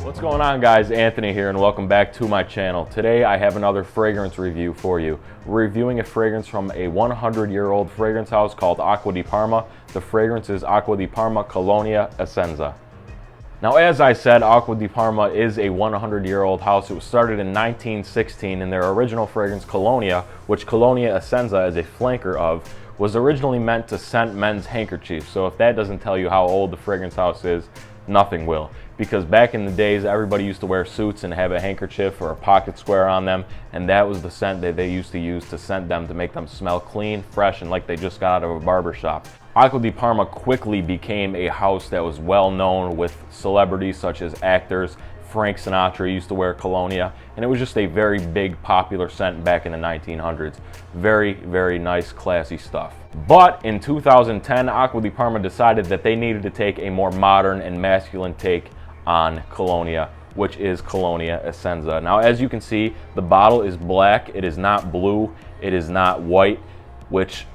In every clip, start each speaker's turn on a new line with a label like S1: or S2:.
S1: What's going on, guys? Anthony here, and welcome back to my channel. Today I have another fragrance review for you. We're reviewing a fragrance from a 100-year-old fragrance house called Acqua Di Parma. The fragrance is Acqua Di Parma Colonia Essenza. Now, as I said, Acqua Di Parma is a 100-year-old house. It was started in 1916, and their original fragrance, Colonia, which Colonia Essenza is a flanker of, was originally meant to scent men's handkerchiefs. So if that doesn't tell you how old the fragrance house is, nothing will. Because back in the days, everybody used to wear suits and have a handkerchief or a pocket square on them, and that was the scent that they used to use to scent them, to make them smell clean, fresh, and like they just got out of a barber shop. Acqua Di Parma quickly became a house that was well known with celebrities such as actors. Frank Sinatra used to wear Colonia, and it was just a very big popular scent back in the 1900s. Very, very nice, classy stuff. But in 2010, Acqua Di Parma decided that they needed to take a more modern and masculine take on Colonia, which is Colonia Essenza. Now, as you can see, the bottle is black. It is not blue. It is not white, which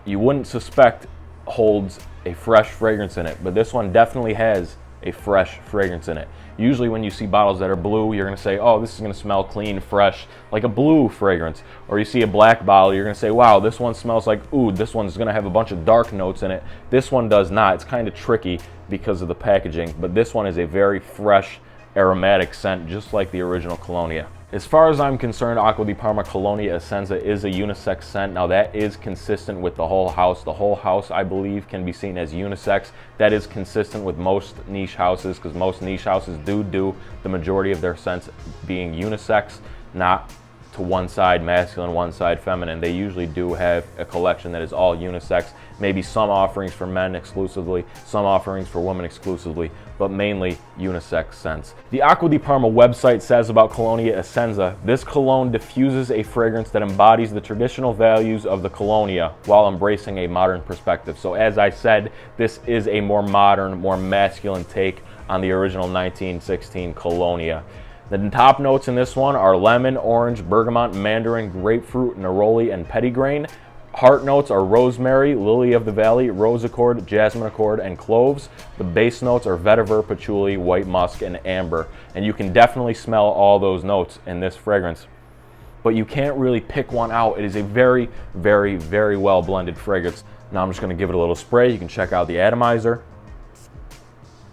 S1: you wouldn't suspect holds a fresh fragrance in it, but this one definitely has a fresh fragrance in it. Usually when you see bottles that are blue, you're going to say, oh, this is going to smell clean, fresh, like a blue fragrance. Or you see a black bottle, you're going to say, wow, this one smells like oud. This one's going to have a bunch of dark notes in it. This one does not. It's kind of tricky because of the packaging, but this one is a very fresh, aromatic scent, just like the original Colonia. As far as I'm concerned, Acqua Di Parma Colonia Essenza is a unisex scent. Now, that is consistent with the whole house. The whole house, I believe, can be seen as unisex. That is consistent with most niche houses, because most niche houses do the majority of their scents being unisex, not to one side masculine, one side feminine. They usually do have a collection that is all unisex. Maybe some offerings for men exclusively, some offerings for women exclusively, but mainly unisex scents. The Acqua Di Parma website says about Colonia Essenza, this cologne diffuses a fragrance that embodies the traditional values of the Colonia while embracing a modern perspective. So as I said, this is a more modern, more masculine take on the original 1916 Colonia. The top notes in this one are lemon, orange, bergamot, mandarin, grapefruit, neroli, and petitgrain. Heart notes are rosemary, lily of the valley, rose accord, jasmine accord, and cloves. The base notes are vetiver, patchouli, white musk, and amber. And you can definitely smell all those notes in this fragrance, but you can't really pick one out. It is a very, very, very well blended fragrance. Now I'm just going to give it a little spray. You can check out the atomizer.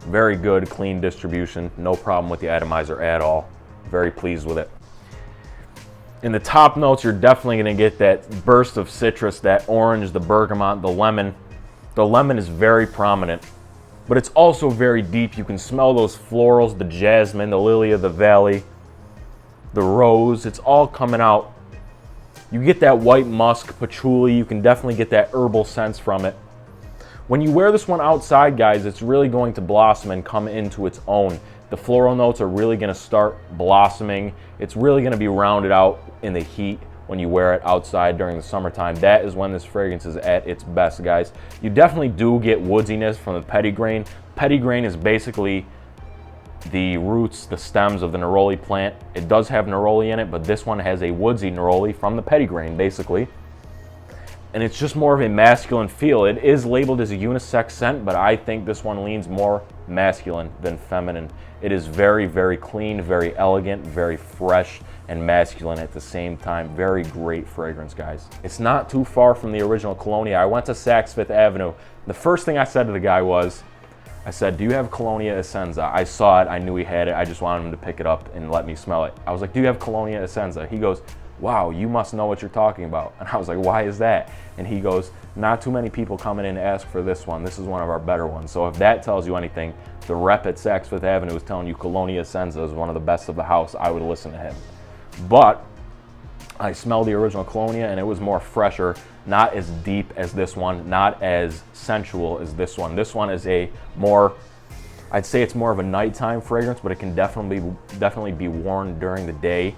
S1: Very good, clean distribution. No problem with the atomizer at all. Very pleased with it. In the top notes, you're definitely going to get that burst of citrus, that orange, the bergamot, the lemon. The lemon is very prominent, but it's also very deep. You can smell those florals, the jasmine, the lily of the valley, the rose. It's all coming out. You get that white musk, patchouli. You can definitely get that herbal sense from it. When you wear this one outside, guys, it's really going to blossom and come into its own. The floral notes are really going to start blossoming. It's really going to be rounded out in the heat when you wear it outside during the summertime. That is when this fragrance is at its best, guys. You definitely do get woodiness from the petitgrain. Petitgrain is basically the roots, the stems of the neroli plant. It does have neroli in it, but this one has a woodsy neroli from the petitgrain, basically. And it's just more of a masculine feel. It is labeled as a unisex scent, but I think this one leans more masculine than feminine. It is very, very clean, very elegant, very fresh, and masculine at the same time. Very great fragrance, guys. It's not too far from the original Colonia. I went to Saks Fifth Avenue. The first thing I said to the guy was, I said, do you have Colonia Essenza? I saw it, I knew he had it. I just wanted him to pick it up and let me smell it. I was like, do you have Colonia Essenza? He goes, wow, you must know what you're talking about. And I was like, why is that? And he goes, not too many people coming in to ask for this one. This is one of our better ones. So if that tells you anything, the rep at Saks Fifth Avenue is telling you Colonia Essenza is one of the best of the house. I would listen to him. But I smelled the original Colonia, and it was more fresher, not as deep as this one, not as sensual as this one. This one is a more, I'd say it's more of a nighttime fragrance, but it can definitely be worn during the day.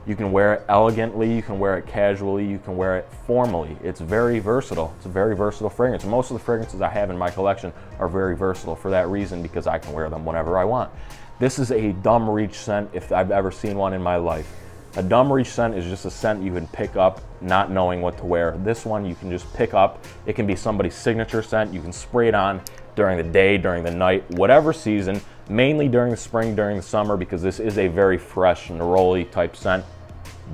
S1: You can wear it elegantly, you can wear it casually, you can wear it formally. It's very versatile. It's a very versatile fragrance. Most of the fragrances I have in my collection are very versatile for that reason, because I can wear them whenever I want. This is a dumb reach scent if I've ever seen one in my life. A dumb reach scent is just a scent you can pick up not knowing what to wear. This one you can just pick up. It can be somebody's signature scent. You can spray it on, during the day, during the night, whatever season, mainly during the spring, during the summer, because this is a very fresh, neroli type scent,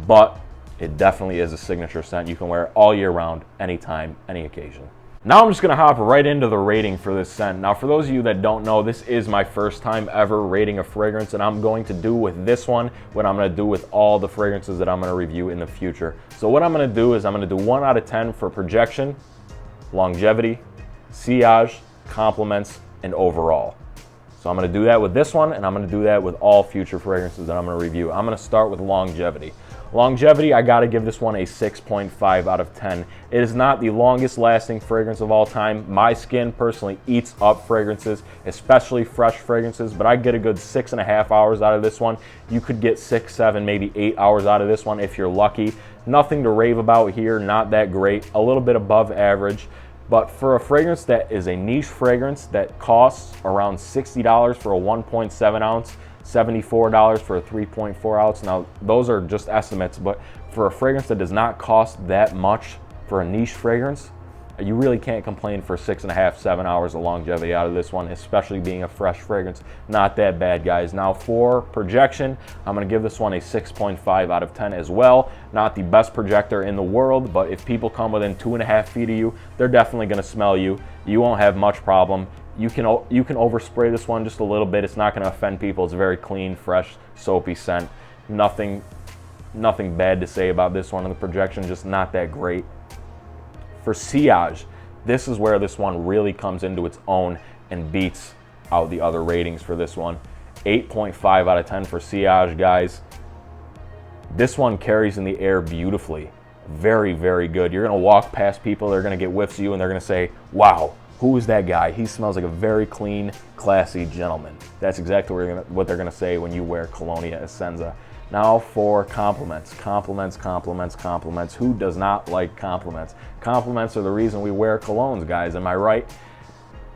S1: but it definitely is a signature scent. You can wear it all year round, anytime, any occasion. Now I'm just gonna hop right into the rating for this scent. Now for those of you that don't know, this is my first time ever rating a fragrance, and I'm going to do with this one what I'm gonna do with all the fragrances that I'm gonna review in the future. So what I'm gonna do is I'm gonna do 1 out of 10 for projection, longevity, sillage, compliments, and overall. So I'm gonna do that with this one, and I'm gonna do that with all future fragrances that I'm gonna review. I'm gonna start with longevity. Longevity, I gotta give this one a 6.5 out of 10. It is not the longest lasting fragrance of all time. My skin personally eats up fragrances, especially fresh fragrances, but I get a good 6.5 hours out of this one. You could get 6, 7, maybe 8 hours out of this one if you're lucky. Nothing to rave about here, not that great, a little bit above average. But for a fragrance that is a niche fragrance that costs around $60 for a 1.7 ounce, $74 for a 3.4 ounce. Now, those are just estimates, but for a fragrance that does not cost that much for a niche fragrance, you really can't complain for 6.5, 7 hours of longevity out of this one, especially being a fresh fragrance. Not that bad, guys. Now, for projection, I'm gonna give this one a 6.5 out of 10 as well. Not the best projector in the world, but if people come within 2.5 feet of you, they're definitely gonna smell you. You won't have much problem. You can overspray this one just a little bit. It's not going to offend people. It's a very clean, fresh, soapy scent. Nothing bad to say about this one in the projection, just not that great. For sillage, this is where this one really comes into its own and beats out the other ratings for this one. 8.5 out of 10 for sillage, guys. This one carries in the air beautifully. Very, very good. You're going to walk past people, they're going to get whiffs of you, and they're going to say, wow, who is that guy? He smells like a very clean, classy gentleman. That's exactly what they're gonna say when you wear Colonia Essenza. Now for compliments. Compliments, compliments, compliments. Who does not like compliments? Compliments are the reason we wear colognes, guys. Am I right?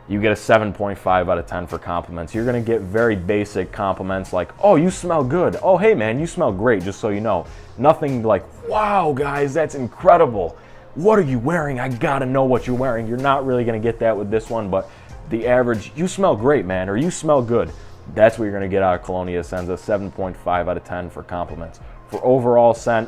S1: You get a 7.5 out of 10 for compliments. You're gonna get very basic compliments like, oh, you smell good. Oh, hey man, you smell great, just so you know. Nothing like, wow, guys, that's incredible. What are you wearing? I gotta know what you're wearing. You're not really gonna get that with this one, but the average, you smell great, man, or you smell good. That's what you're gonna get out of Colonia Essenza, 7.5 out of 10 for compliments. For overall scent,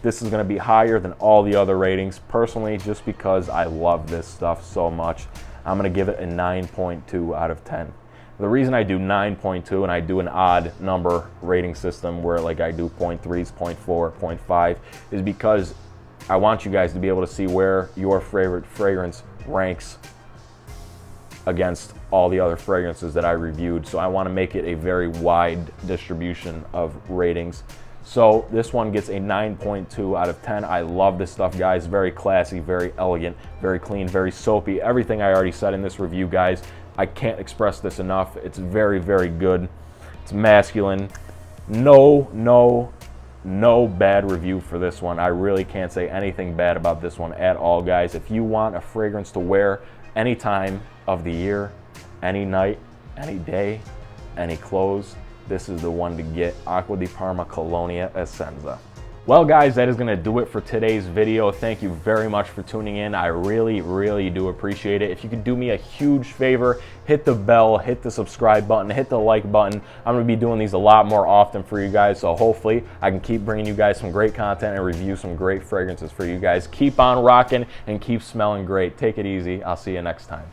S1: this is gonna be higher than all the other ratings. Personally, just because I love this stuff so much, I'm gonna give it a 9.2 out of 10. The reason I do 9.2 and I do an odd number rating system where like I do 0.3s, 0.4, 0.5 is because I want you guys to be able to see where your favorite fragrance ranks against all the other fragrances that I reviewed. So I want to make it a very wide distribution of ratings. So this one gets a 9.2 out of 10. I love this stuff, guys. Very classy, very elegant, very clean, very soapy. Everything I already said in this review, guys. I can't express this enough. It's very, very good. It's masculine. No bad review for this one. I really can't say anything bad about this one at all, guys. If you want a fragrance to wear any time of the year, any night, any day, any clothes, this is the one to get. Acqua Di Parma Colonia Essenza. Well, guys, that is going to do it for today's video. Thank you very much for tuning in. I really, really do appreciate it. If you could do me a huge favor, hit the bell, hit the subscribe button, hit the like button. I'm going to be doing these a lot more often for you guys, so hopefully I can keep bringing you guys some great content and review some great fragrances for you guys. Keep on rocking and keep smelling great. Take it easy. I'll see you next time.